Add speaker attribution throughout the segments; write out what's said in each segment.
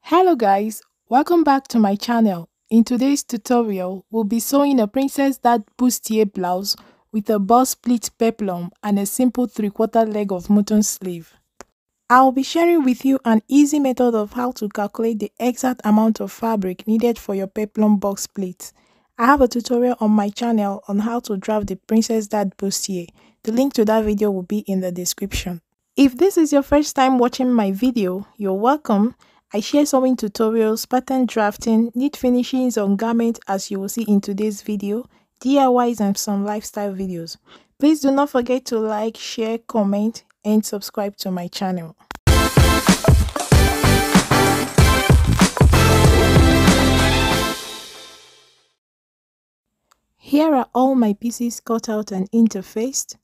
Speaker 1: Hello guys, welcome back to my channel. In today's tutorial, we'll be sewing a princess dad bustier blouse with a bust pleat peplum and a simple 3/4 leg of mutton sleeve. I'll be sharing with you an easy method of how to calculate the exact amount of fabric needed for your peplum box pleats. I have a tutorial on my channel on how to draft the princess dad bustier. The link to that video will be in the description. If this is your first time watching my video, you're welcome. I share sewing tutorials, pattern drafting, knit finishings on garments as you will see in today's video, DIYs and some lifestyle videos. Please do not forget to like, share, comment and subscribe to my channel. Here are all my pieces cut out and interfaced: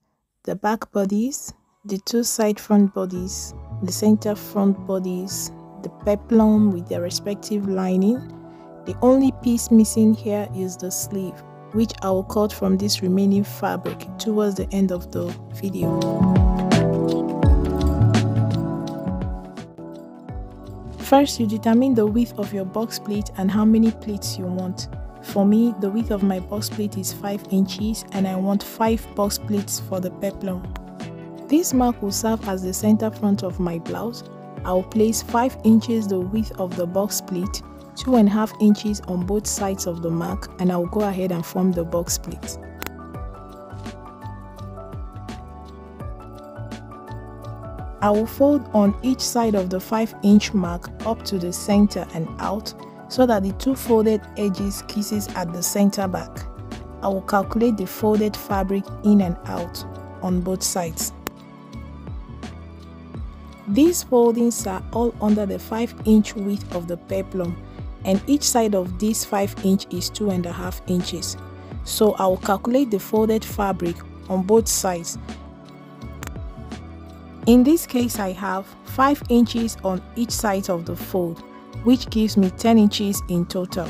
Speaker 1: the back bodies, the two side front bodies, the center front bodies, the peplum with their respective lining. The only piece missing here is the sleeve, which I will cut from this remaining fabric towards the end of the video. First, you determine the width of your box pleat and how many pleats you want. For me, the width of my box pleat is 5 inches and I want 5 box pleats for the peplum. This mark will serve as the center front of my blouse. I will place 5 inches the width of the box pleat, 2.5 inches on both sides of the mark, and I will go ahead and form the box pleat. I will fold on each side of the 5-inch mark up to the center and out so that the two folded edges kisses at the center back. I will calculate the folded fabric in and out on both sides. These foldings are all under the 5-inch width of the peplum, and each side of this 5-inch is 2.5 inches. So I will calculate the folded fabric on both sides. In this case, I have 5 inches on each side of the fold, which gives me 10 inches in total.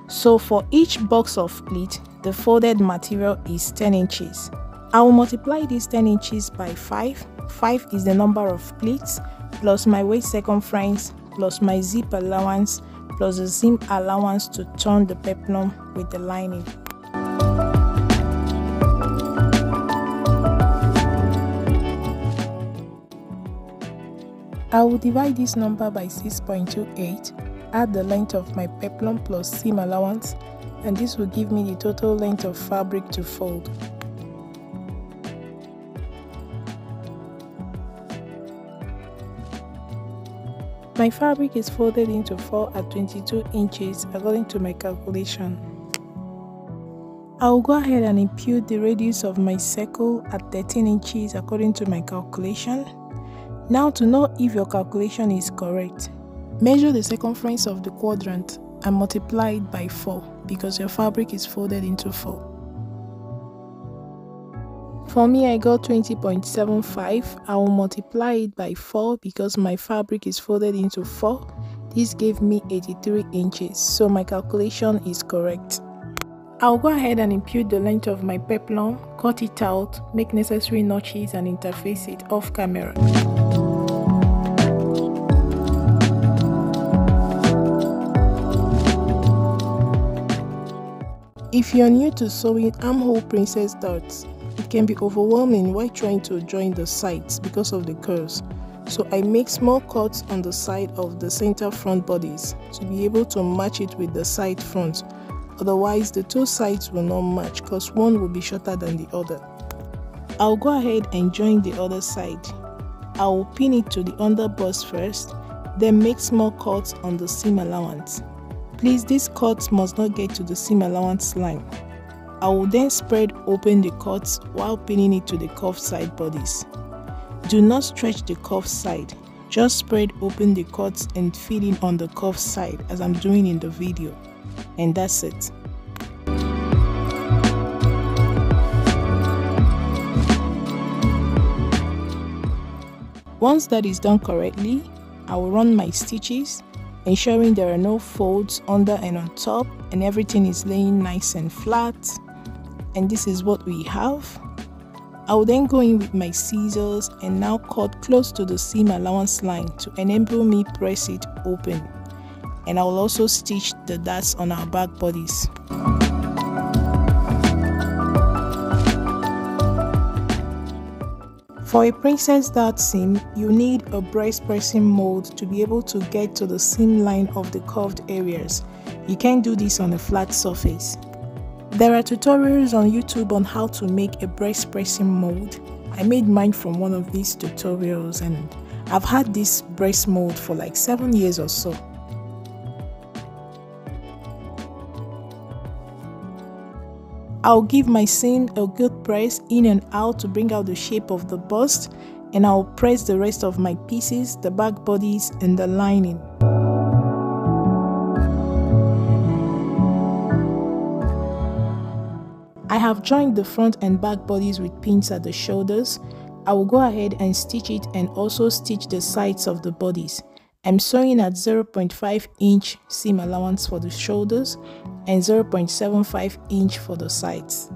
Speaker 1: So for each box of pleat, the folded material is 10 inches. I will multiply these 10 inches by 5. 5 is the number of pleats, plus my waist circumference, plus my zip allowance, plus the seam allowance to turn the peplum with the lining. I will divide this number by 6.28, add the length of my peplum plus seam allowance, and this will give me the total length of fabric to fold. My fabric is folded into 4 at 22 inches according to my calculation. I will go ahead and impute the radius of my circle at 13 inches according to my calculation. Now, to know if your calculation is correct, measure the circumference of the quadrant and multiply it by 4 because your fabric is folded into 4. For me, I got 20.75. I will multiply it by 4 because my fabric is folded into 4. This gave me 83 inches, so my calculation is correct. I'll go ahead and impute the length of my peplum, cut it out, make necessary notches and interface it off camera. If you're new to sewing armhole princess darts, it can be overwhelming while trying to join the sides because of the curves. So I make small cuts on the side of the center front bodies to be able to match it with the side fronts. Otherwise, the two sides will not match because one will be shorter than the other. I'll go ahead and join the other side. I will pin it to the underbust first, then make small cuts on the seam allowance. Please, these cuts must not get to the seam allowance line. I will then spread open the cuts while pinning it to the curved side bodies. Do not stretch the curved side, just spread open the cuts and fill in on the curved side as I'm doing in the video. And that's it. Once that is done correctly, I will run my stitches, ensuring there are no folds under and on top and everything is laying nice and flat. And this is what we have. I will then go in with my scissors and now cut close to the seam allowance line to enable me press it open. and I will also stitch the darts on our back bodies. For a princess dart seam, you need a breast pressing mold to be able to get to the seam line of the curved areas. You can't do this on a flat surface. There are tutorials on YouTube on how to make a breast pressing mold. I made mine from one of these tutorials and I've had this breast mold for like 7 years or so. I'll give my seam a good press in and out to bring out the shape of the bust, and I'll press the rest of my pieces, the back bodies and the lining. I have joined the front and back bodies with pins at the shoulders. I will go ahead and stitch it and also stitch the sides of the bodies. I'm sewing at 0.5 inch seam allowance for the shoulders and 0.75 inch for the sides.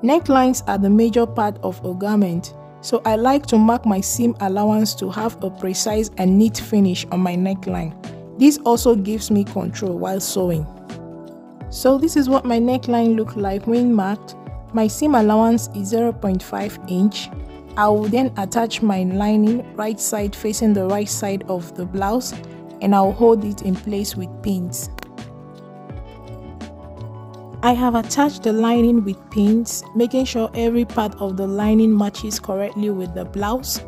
Speaker 1: Necklines are the major part of a garment, so I like to mark my seam allowance to have a precise and neat finish on my neckline. This also gives me control while sewing. So this is what my neckline looks like when marked. My seam allowance is 0.5 inch. I will then attach my lining right side facing the right side of the blouse, and I'll hold it in place with pins. I have attached the lining with pins, making sure every part of the lining matches correctly with the blouse.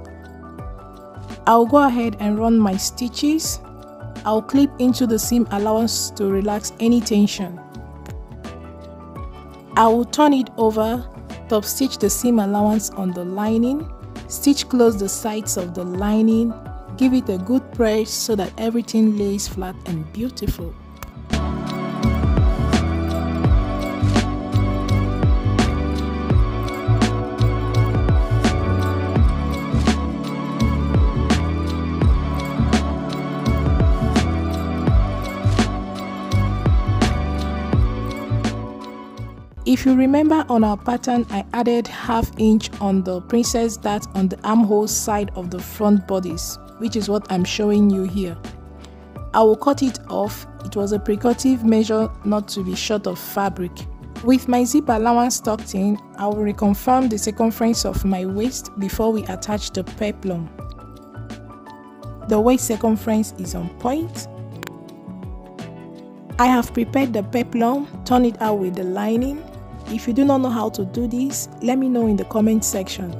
Speaker 1: I'll go ahead and run my stitches. I'll clip into the seam allowance to relax any tension. I will turn it over, top stitch the seam allowance on the lining, stitch close the sides of the lining, give it a good press so that everything lays flat and beautiful. If you remember on our pattern, I added ½ inch on the princess dart on the armhole side of the front bodies, which is what I'm showing you here. I will cut it off. It was a precautive measure not to be short of fabric. With my zip allowance tucked in, I will reconfirm the circumference of my waist before we attach the peplum. The waist circumference is on point. I have prepared the peplum, turn it out with the lining. If you do not know how to do this, let me know in the comment section.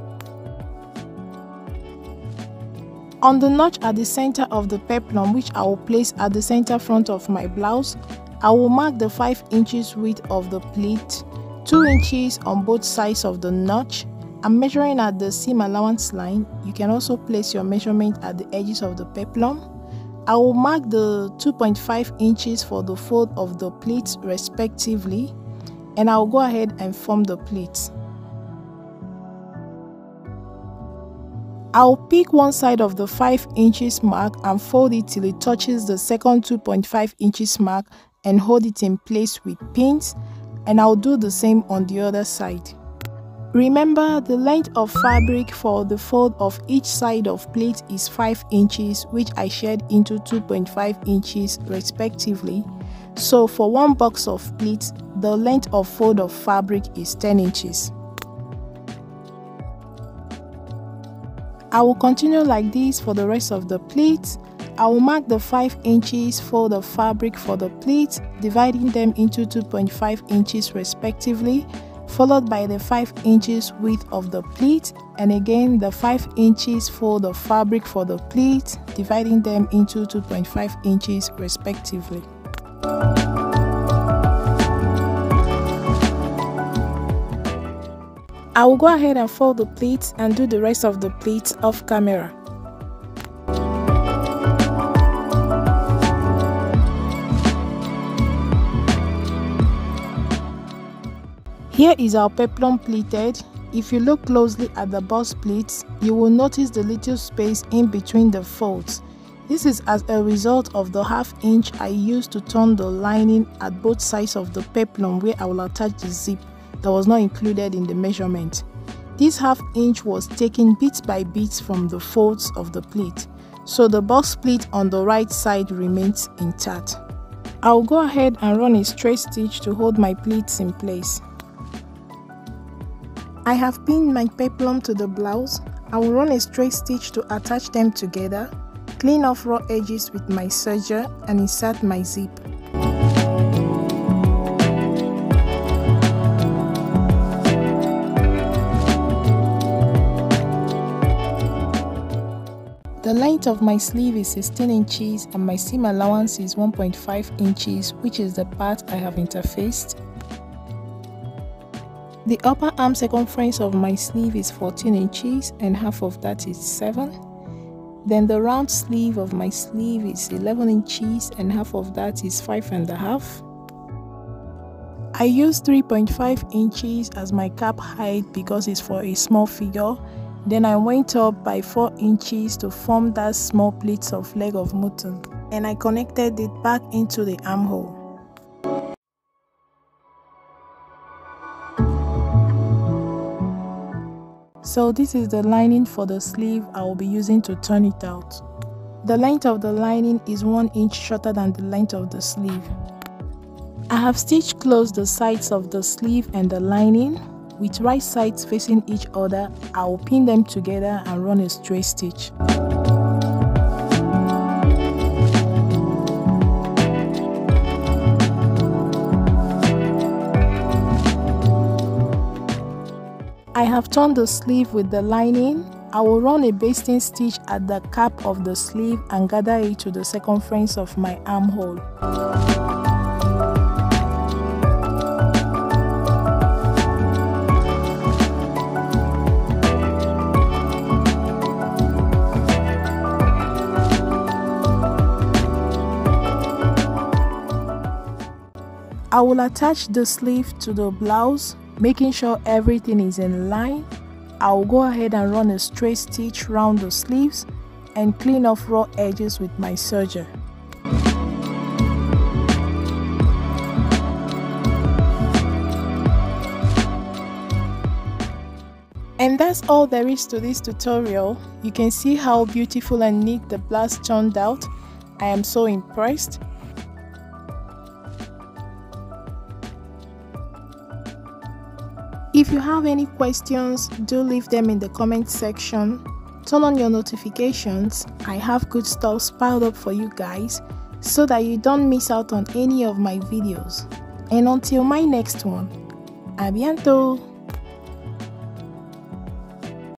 Speaker 1: On the notch at the center of the peplum, which I will place at the center front of my blouse, I will mark the 5 inches width of the pleat, 2 inches on both sides of the notch. I'm measuring at the seam allowance line. You can also place your measurement at the edges of the peplum. I will mark the 2.5 inches for the fold of the pleats respectively, and I will go ahead and form the pleats. I will pick one side of the 5 inches mark and fold it till it touches the second 2.5 inches mark and hold it in place with pins, and I'll do the same on the other side. Remember, the length of fabric for the fold of each side of pleat is 5 inches, which I shared into 2.5 inches respectively. So for one box of pleats, the length of fold of fabric is 10 inches. I will continue like this for the rest of the pleats. I will mark the 5 inches fold of fabric for the pleats, dividing them into 2.5 inches respectively, followed by the 5 inches width of the pleat, and again the 5 inches fold of fabric for the pleat, dividing them into 2.5 inches respectively. I will go ahead and fold the pleats and do the rest of the pleats off camera. Here is our peplum pleated. If you look closely at the bust pleats, you will notice the little space in between the folds. This is as a result of the ½ inch I used to turn the lining at both sides of the peplum where I will attach the zip that was not included in the measurement. This ½ inch was taken bit by bit from the folds of the pleat. so the box pleat on the right side remains intact. I'll go ahead and run a straight stitch to hold my pleats in place. I have pinned my peplum to the blouse. I will run a straight stitch to attach them together, clean off raw edges with my serger and insert my zip. The length of my sleeve is 16 inches and my seam allowance is 1.5 inches, which is the part I have interfaced. The upper arm circumference of my sleeve is 14 inches and half of that is 7. Then the round sleeve of my sleeve is 11 inches and half of that is 5.5. I use 3.5 inches as my cap height because it's for a small figure. Then I went up by 4 inches to form that small pleats of leg of mutton, and I connected it back into the armhole. So this is the lining for the sleeve I will be using to turn it out. The length of the lining is 1 inch shorter than the length of the sleeve. I have stitched close the sides of the sleeve and the lining. With right sides facing each other, I will pin them together and run a straight stitch. I have turned the sleeve with the lining. I will run a basting stitch at the cap of the sleeve and gather it to the circumference of my armhole. I will attach the sleeve to the blouse, making sure everything is in line. I will go ahead and run a straight stitch round the sleeves and clean off raw edges with my serger. And that's all there is to this tutorial. You can see how beautiful and neat the blouse turned out. I am so impressed. If you have any questions, do leave them in the comment section. Turn on your notifications. I have good stuff piled up for you guys so that you don't miss out on any of my videos. And until my next one, a bientôt!